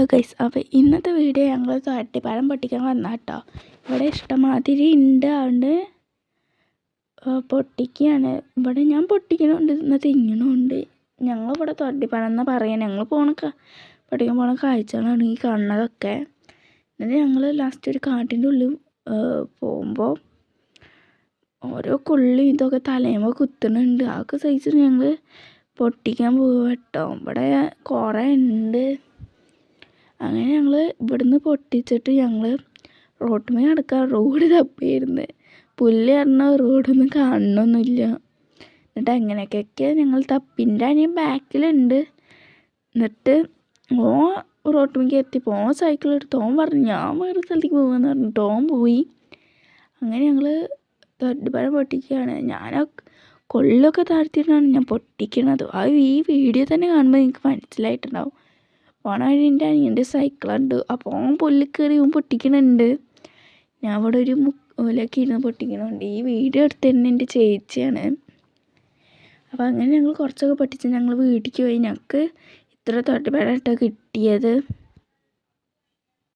Hello guys, അപ്പോൾ ഇന്നത്തെ video ഞങ്ങൾ തട്ടിപ്പഴം പൊട്ടിക്കാൻ വന്നാൽ കേട്ടോ. ഇവിടെ ഇഷ്ടമാതിരി ഉണ്ട്, അതുകൊണ്ട് പൊട്ടിക്കുകയാണ്. ഇവിടെ ഞാൻ പൊട്ടിക്കണുണ്ട്, എന്നാൽ തിന്നണമുണ്ട്. ഞങ്ങളിവിടെ തട്ടിപ്പഴം എന്നാ പറയാൻ. ഞങ്ങൾ പൊട്ടിക്കാൻ പോണ കാഴ്ചകളാണ് ഈ കാണുന്നതൊക്കെ. എന്നിട്ട് ഞങ്ങൾ ലാസ്റ്റ് ഒരു കാട്ടിൻ്റെ ഉള്ളിൽ പോകുമ്പോൾ ഓരോ കൊള്ളി ഇതൊക്കെ തലയുമ്പോൾ കുത്തുന്നുണ്ട്. അതൊക്കെ സഹിച്ചിട്ട് ഞങ്ങൾ പൊട്ടിക്കാൻ പോവുക കേട്ടോ. ഇവിടെ കുറേ ഉണ്ട്. അങ്ങനെ ഞങ്ങൾ ഇവിടുന്ന് പൊട്ടിച്ചിട്ട് ഞങ്ങൾ റോട്ടുമേ നടക്കുക. റോഡ് തപ്പിയിരുന്നു, പുല്ല് പറഞ്ഞ റോഡൊന്നും കാണണമൊന്നുമില്ല. എന്നിട്ട് അങ്ങനെയൊക്കെ ഞങ്ങൾ തപ്പിൻ്റെ അനിയൻ ബാക്കിലുണ്ട്. എന്നിട്ട് റോട്ടുമേക്ക് എത്തിയപ്പോൾ സൈക്കിൾ എടുത്ത് പറഞ്ഞു ഞാൻ വേറെ സ്ഥലത്തേക്ക് പോകുമെന്ന് പറഞ്ഞിട്ട് പോയി. അങ്ങനെ ഞങ്ങൾ തട്ടിപ്പഴം പൊട്ടിക്കുകയാണ്. ഞാൻ കൊള്ളൊക്കെ താഴ്ത്തിയിട്ടാണ് ഞാൻ പൊട്ടിക്കണത്. ഈ വീഡിയോ തന്നെ കാണുമ്പോൾ എനിക്ക് മനസ്സിലായിട്ടുണ്ടാവും. പോണ വഴി എൻ്റെ അനിയൻ്റെ സൈക്കിളുണ്ട്, അപ്പോൾ പുല്ലിൽ കയറി പൊട്ടിക്കണുണ്ട്. ഞാൻ ഇവിടെ ഒരു മൂലയൊക്കെ ഇരുന്ന് പൊട്ടിക്കണുണ്ട്. ഈ വീഡിയോ എടുത്ത് തന്നെ എൻ്റെ ചേച്ചിയാണ്. അപ്പോൾ അങ്ങനെ ഞങ്ങൾ കുറച്ചൊക്കെ പൊട്ടിച്ച് ഞങ്ങൾ വീട്ടിലേക്ക് പോയി. ഞങ്ങൾക്ക് ഇത്ര തട്ടിപ്പഴം കിട്ടിയത്.